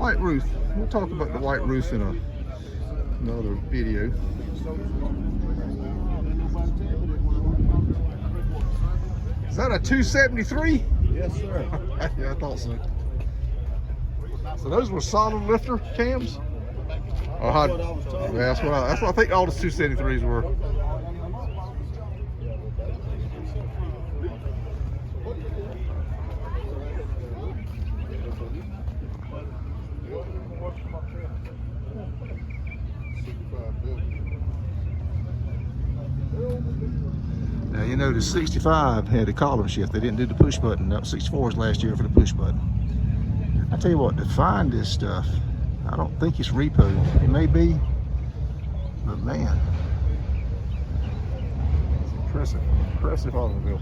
white roof. We'll talk about the white roof in another video. Is that a 273? Yes, sir. Yeah, I thought so. So those were solid lifter cams? Or how, That's what I was told. yeah, that's what I think all the 273s were. Now you know the 65 had a column shift. They didn't do the push button. That was 64s last year for the push button. I tell you what, to find this stuff, I don't think it's repo. It may be, but man, it's impressive. Impressive automobile.